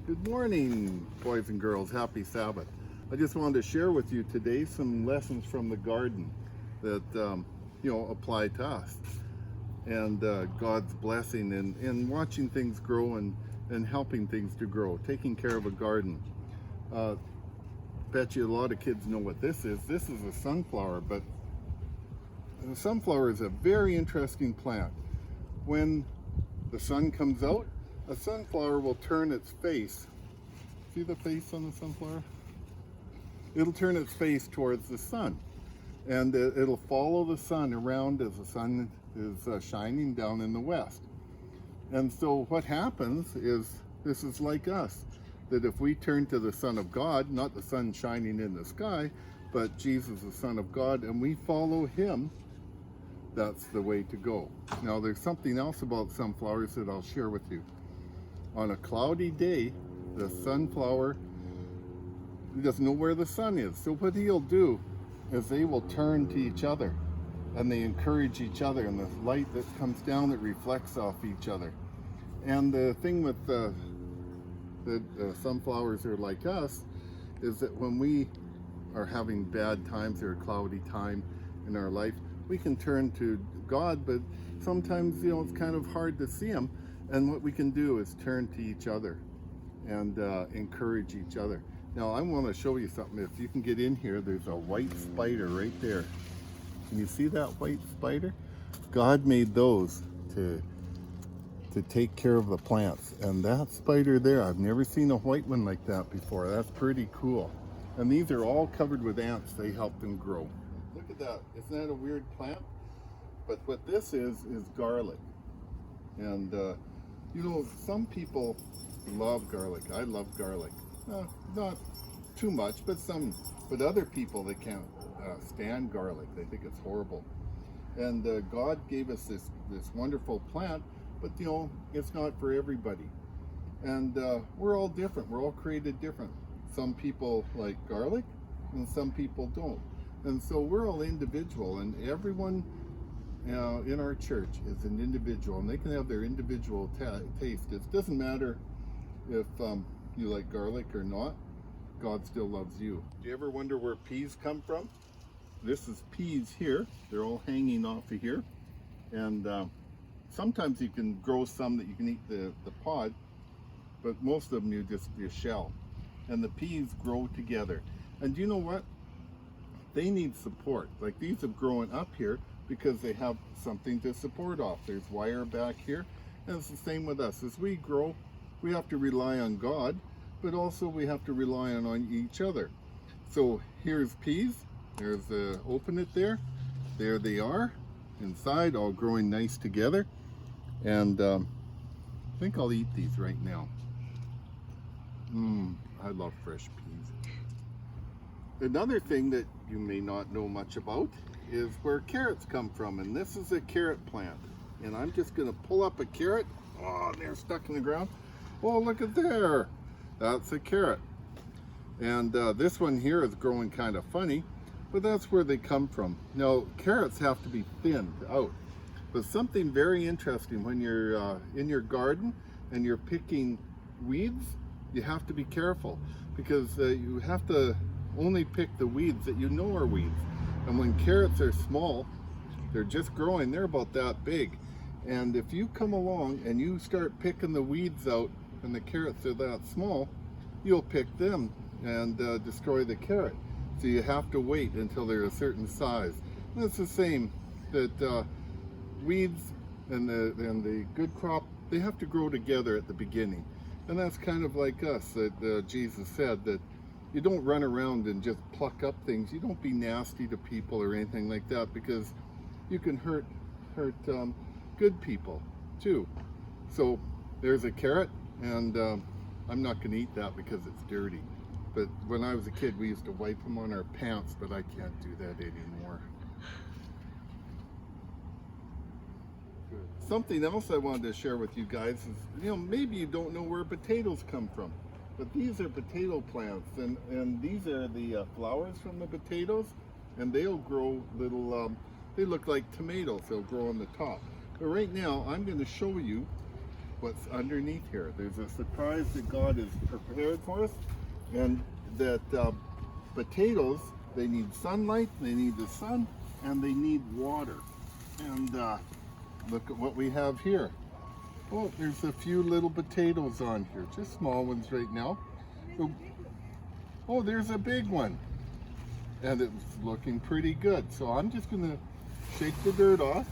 Good morning, boys and girls. Happy Sabbath. I just wanted to share with you today some lessons from the garden that apply to us, and God's blessing in watching things grow and helping things to grow, taking care of a garden. Bet you a lot of kids know what this is. This is a sunflower, but the sunflower is a very interesting plant. When the sun comes out, a sunflower will turn its face. See the face on the sunflower? It'll turn its face towards the sun, and it'll follow the sun around as the sun is shining down in the west. And so what happens is, this is like us, that if we turn to the Son of God, not the sun shining in the sky, but Jesus, the Son of God, and we follow him, that's the way to go. Now there's something else about sunflowers that I'll share with you. On a cloudy day, the sunflower doesn't know where the sun is. So what he'll do is they will turn to each other, and they encourage each other, and the light that comes down that reflects off each other. And the thing with the sunflowers are like us is that when we are having bad times or a cloudy time in our life, we can turn to God, but sometimes it's kind of hard to see him. And what we can do is turn to each other and encourage each other. Now I want to show you something. If you can get in here, there's a white spider right there. Can you see that white spider? God made those to take care of the plants. And that spider there, I've never seen a white one like that before. That's pretty cool. And these are all covered with ants. They help them grow. Look at that. Isn't that a weird plant? But what this is garlic. And some people love garlic. I love garlic. Not too much, but other people, they can't stand garlic. They think it's horrible. And God gave us this wonderful plant, but it's not for everybody. And we're all different. We're all created different. Some people like garlic, and some people don't. And so we're all individual, and everyone in our church is an individual, and they can have their individual taste. It doesn't matter if you like garlic or not. God still loves you. Do you ever wonder where peas come from? This is peas here. They're all hanging off of here, and sometimes you can grow some that you can eat the pod, but most of them you just shell. And the peas grow together. And you know what? They need support. Like these have grown up here because they have something to support off. There's wire back here, and it's the same with us. As we grow, we have to rely on God, but also we have to rely on each other. So here's peas. There's open it there. There they are inside, all growing nice together. And I think I'll eat these right now. I love fresh peas. Another thing that you may not know much about is where carrots come from, and this is a carrot plant. And I'm just going to pull up a carrot. Oh, they're stuck in the ground. Oh, look at there. That's a carrot. And this one here is growing kind of funny, but that's where they come from. Now, carrots have to be thinned out. But something very interesting when you're in your garden and you're picking weeds, you have to be careful, because you have to only pick the weeds that you know are weeds. And when carrots are small, they're just growing, they're about that big. And if you come along and you start picking the weeds out and the carrots are that small, you'll pick them and destroy the carrot. So you have to wait until they're a certain size. And it's the same, that weeds and the good crop, they have to grow together at the beginning. And that's kind of like us, that Jesus said that you don't run around and just pluck up things. You don't be nasty to people or anything like that, because you can hurt good people too. So there's a carrot, and I'm not going to eat that because it's dirty. But when I was a kid, we used to wipe them on our pants, but I can't do that anymore. Something else I wanted to share with you guys is, maybe you don't know where potatoes come from, but these are potato plants, and these are the flowers from the potatoes, and they'll grow little, they look like tomatoes, they'll grow on the top. But right now, I'm going to show you what's underneath here. There's a surprise that God has prepared for us, and that potatoes, they need sunlight, they need the sun, and they need water. And look at what we have here. Oh, there's a few little potatoes on here, just small ones right now. Oh, there's a big one. And it's looking pretty good. So I'm just gonna shake the dirt off.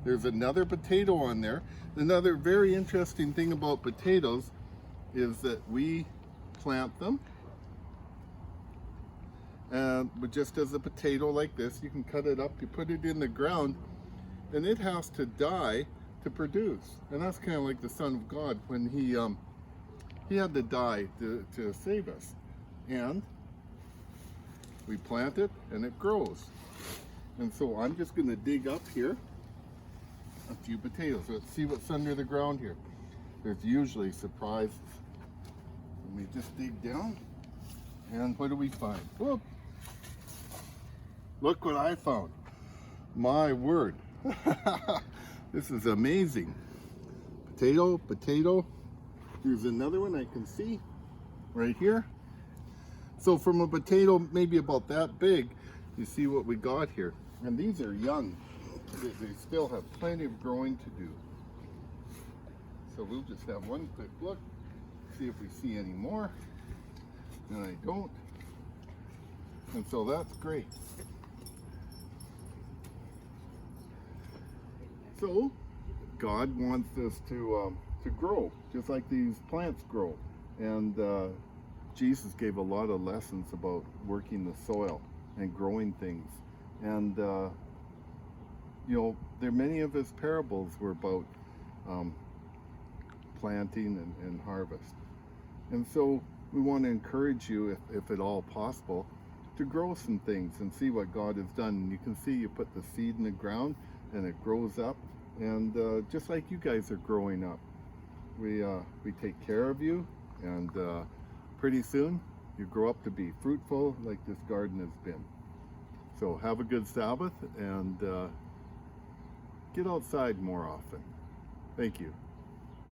There's another potato on there. Another very interesting thing about potatoes is that we plant them. But just as a potato like this, you can cut it up, you put it in the ground, and it has to die to produce. And that's kind of like the Son of God when he had to die to save us. And we plant it and it grows. And so I'm just going to dig up here a few potatoes. Let's see what's under the ground here. There's usually surprises. Let me just dig down. And what do we find? Whoop. Look what I found. My word. This is amazing. Potato, potato. Here's another one I can see right here. So from a potato maybe about that big, you see what we got here. And these are young. They still have plenty of growing to do. So we'll just have one quick look, see if we see any more. And I don't. And so that's great. So God wants us to grow, just like these plants grow. And Jesus gave a lot of lessons about working the soil and growing things. And you know, there are many of his parables were about planting and harvest. And so we want to encourage you, if at all possible, to grow some things and see what God has done. And you can see you put the seed in the ground and it grows up. And just like you guys are growing up, we take care of you, and pretty soon you grow up to be fruitful like this garden has been. So have a good Sabbath, and get outside more often. Thank you.